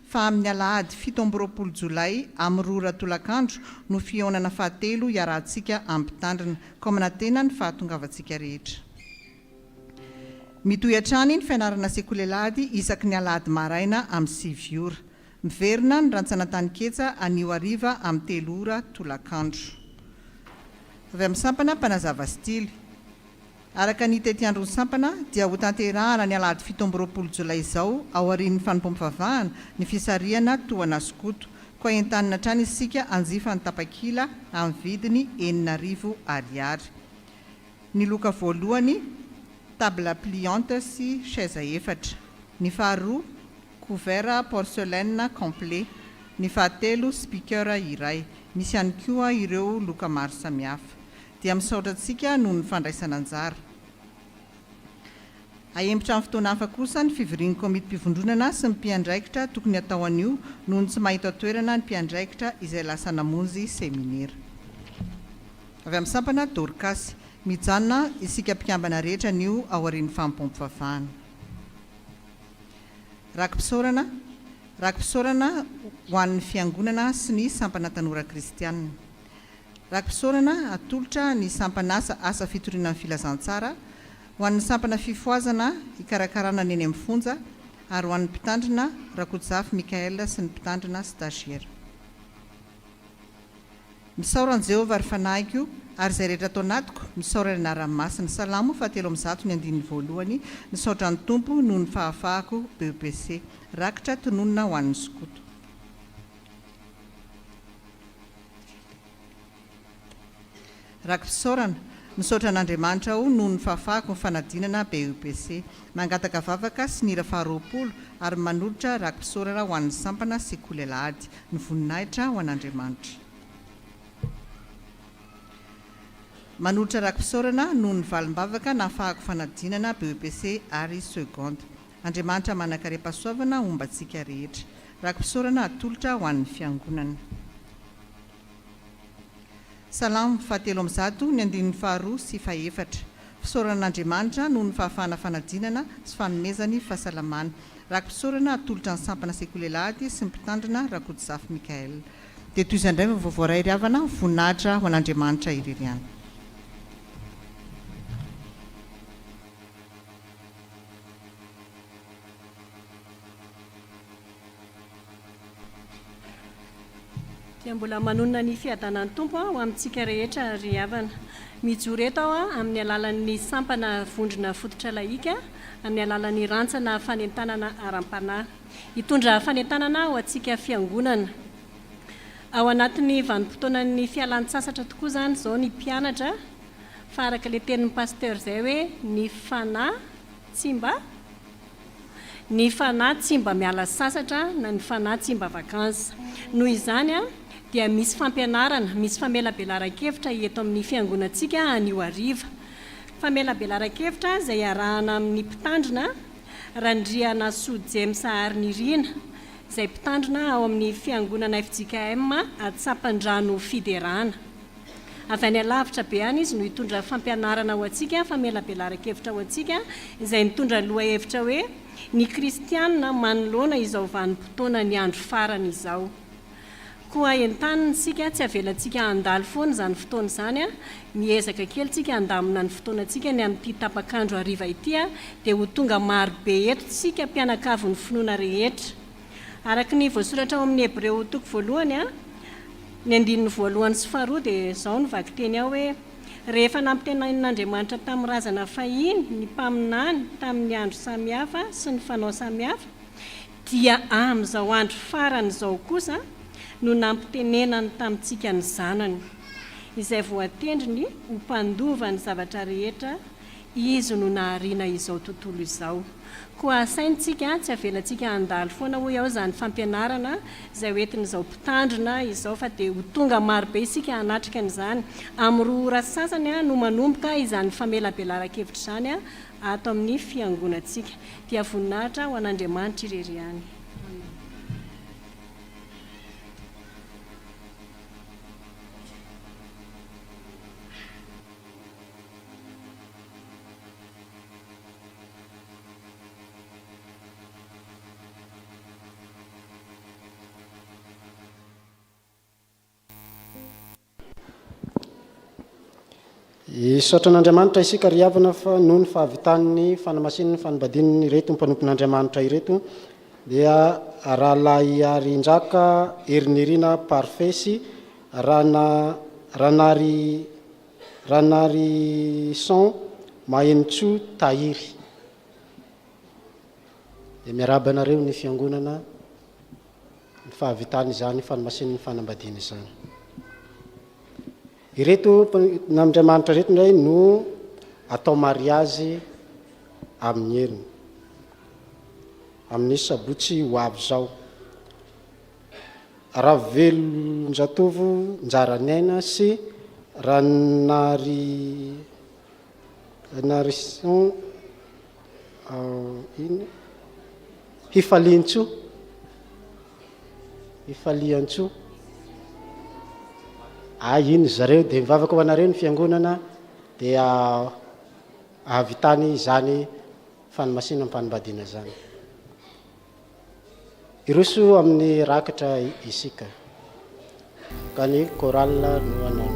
fa amin'ny alahady 17 Jolay amin'ny 2 tolakandro no fihaonana fahatelo iarahantsika ampitandrina komanatena ny fahatongavantsika rehetra. Mitohy hatrany ny fianarana sekoly alahady isaky ny alahady maraina amin'ny 7 ora. Miverina ny rantsanatanyketsa anio ariva amin'ny 3 ora tolakandro. Avy amin'ny sampana mpanazava stily. Araka ny tety andro ny sampana dia ho tanterahana ny alahady 17 Jolay izao ao aorian'ny fanompom-pivavahana ny fisariana toana sokoto koa entanina hatrany isika anjifa ny tapakila amin'ny vidiny 9,000 ariary. Ny loka voalohany table pliante sy chaise efatra. Ny faharoa couvert porcelaine complet. Ny fahatelo speaker iray. Misy ihany koa ireo loka maro samihafa. Dia misaotra antsika noho ny fandraisana anjara. Aempotra amin'ny fotoana hafa kosa ny fivorian'ny komity mpivondronana sy ny mpiandraikitra tokony atao anio noho ny tsy mahita toerana ny mpiandraikitra izay lasa namonjy seminera. Avy amin'ny sampana Dorcas mijanona isika mpiambana rehetra anio ao aorian'ny fanompom-pivavahana. Rakim-pisaorana ho an'ny fiangonana sy ny sampana tanora kristianina. Rakim-pisaorana atolotra ny sampana asa fitoriana amin'ny filazantsara ho an'ny sampana fifoazana ikarakarana ny eny amin'ny fonja ary ho an'ny mpitandrina Rakotsafy Mikael sy ny mpitandrina stagiaire. Misaoran Jehovah ary fanahiko ary izay rehetra atao anatiko misaora ny anarany-masina. Salamo 7:1. Misaotra ny tompo noho ny fahafahako BEPC. Rakitra tononona ho an'ny sokoto. Rakim-pisaorana misaotra an'Andriamanitra aho noho ny fahafahako ny fanadinana BEPC. Mangataka vavaka sy nira faharoapolo ary manolotra rakim-pisaorana ho an'ny sampana sekoly alahady. Ny voninahitra ho an'Andriamanitra. Manolotra rakim-pisaorana noho ny valim-bavaka nahafahako fanadinana BEPC ary seconde. Andriamanitra manakarepasoavana ombantsika rehetra. Rakim-pisaorana atolotra ho an'ny fiangonana. Salamo 7:1 ny andininy faharoa sy fahaefatra. Fisaoran'Andriamanitra noho ny fahafahana fanadinana sy fanomezany fahasalamana. Rakim-pisaorana atolotra ny sampana sekoly alahady sy ny mpitandrina Rakotsafy Mikael. Dia toy izay indray vaovao ray iry havana voninahitra ho an'Andriamanitra iririana. Dia mbola manonona ny fiadanan'ny tompo ho amintsika rehetra ry havana. Mijoro eto aho amin'ny alalan'ny sampana vondrona fototra laika, amin'ny alalan'ny rantsana fanentanana aram-panahy. Hitondra fanentanana ho antsika fiangonana. Ao anatin'ny vanim-potoanan'ny fialan-tsasatra tokoa izany izao ny mpianatra fa araka ilay tenin'ny pasteur izay hoe ny fanahy tsy mba miala sasatra na ny fanahy tsy mba vakansa. Noho izany dia misy fampianarana, misy famelabelan-kevitra eto amin'ny fiangonantsika anio ariva. Famelabelan-kevitra izay arahana amin'ny mpitandrina Randriana Soa James Arnirina, izay mpitandrina ao amin'ny fiangonana FJKM Atsapan-drano Fiderana. Avy any alavitra be any izy no hitondra fampianarana ho antsika, famelabelan-kevitra ho antsika, izay mitondra lohahevitra hoe ny kristianina manoloana izao vanim-potoana ny andro farany izao. koa entaniny sika tsy avelantsika andalo foana zany fotoana zany a miezaka kely tsika andamina ny fotoanantsika ny amin'ity tapakandro ariva ity a dia ho tonga maro be eto tsika mpianakavy ny finoana rehetra araka ny voasoratra ao amin'ny Hebreo toko voalohany a ny andininy voalohany sy faharoa dia zao no vaky teny ao hoe rehefa nampitenain'Andriamanitra tamin'ny razana fahiny ny mpaminany tamin'ny andro samihafa sy ny fanao samihafa dia amin'izao andro farany izao kosa no nampitenenany tamintsika ny zanany izay voatendriny ho mpandova ny zavatra rehetra izy no nahariana izao tontolo izao koa saintsika tsy avelantsika andalo foana ho ao zany fampianarana izay hoentin'izao mpitandrina izao fa dia ho tonga marobe isika hanatrika n'izany amin'ny roa ora sasany a no manomboka izany famelabelara-kevitra zany a ato amin'ny fiangonantsika dia voninahitra ho an'Andriamanitra irery. Isaotra an'Andriamanitra isika riavana fa noho ny fahavitan'ny fanamasininy fanambadininy ireto mpanompon'Andriamanitra ireto dia rahalahy Arinjaka Erinirina Parfesy Ranary son Mahenitso Tahiry dia miaraba anareo ny fiangonana ny fahavitany izany fanamasininy fanambadiny izany. Ireto n'Andriamanitra reto indray no atao mariazy amin'ny heriny amin'ny sabotsy ho avy zao Ravelonjatovo Njaranaina sy Ranarison Hifaliantso iny zareo dia mivavaka ho anareo ny fiangonana dia ahavitany izany fanamasinana mpanambadiana zany. Iroso amin'ny rakatra isika ka ny choral no anao.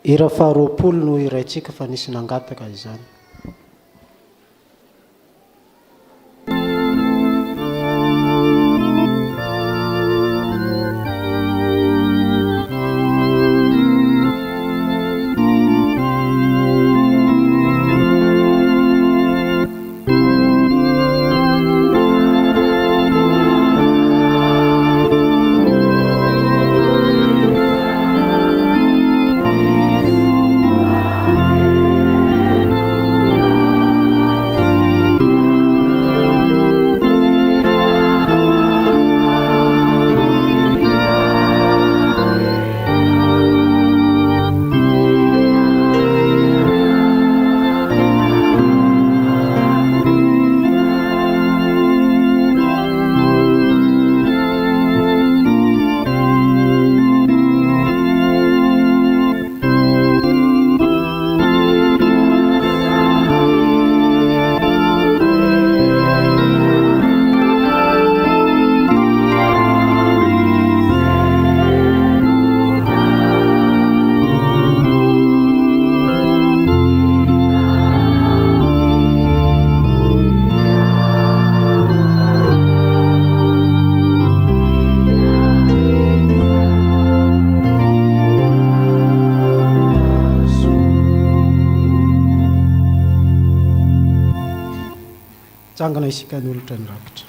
ira faharoapolo no irayntsika fa nisy nangataka izany. Tsangana isika ny olatra ny rakitra.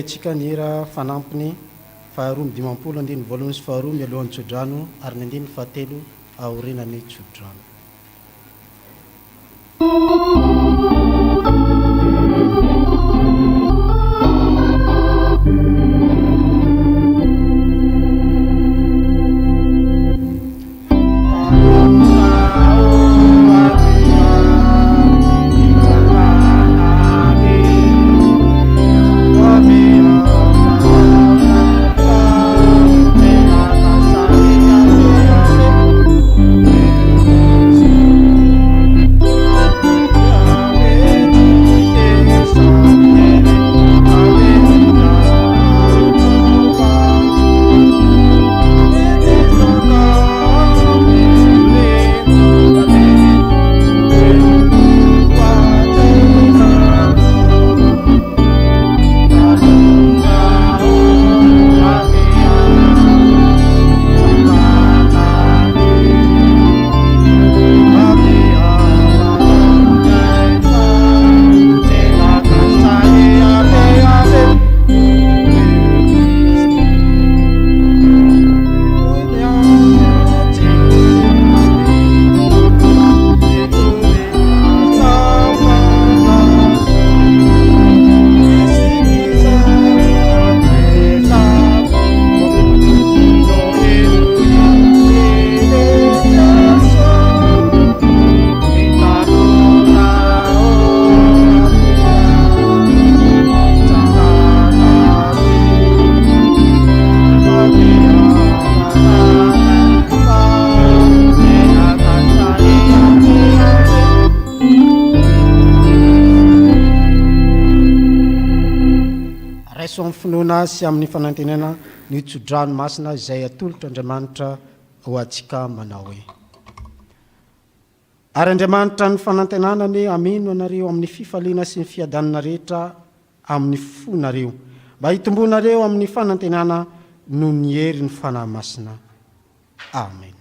Tsika ny hira fanampiny faharoa ny 50 andiny voalohany sy faharoa mialohan'ny tsodrano ary ny andiny fahatelo aorinany tsodrano. Finoana sy amin'ny fanantenana ny tsodrano masina izay atolotra Andriamanitra ho antsika manao hoe ary Andriamanitra ny fanantenanany ameno anareo amin'ny fifaliana sy ny fiadanana rehetra amin'ny fonareo mba hitombonareo amin'ny fanantenana no ny hery ny fanahy masina. Amen.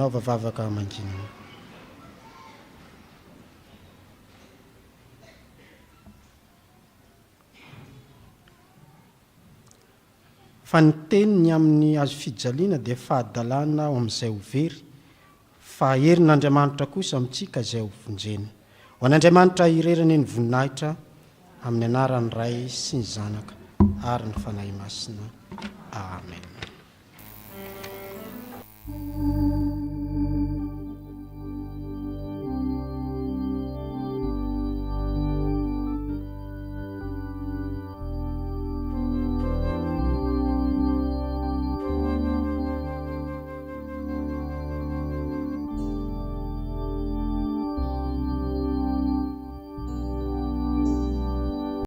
anao vavavaka manginana. Fa ny teniny amin'ny azo fijaliana dia fahadalana ao amin'izay ho very, fa herin'Andriamanitra kosa amintsika izay ho vonjena. Ho an'Andriamanitra irerany ny voninahitra amin'ny anaran'ny Ray sy ny Zanaka ary ny fanahy masina. Amen.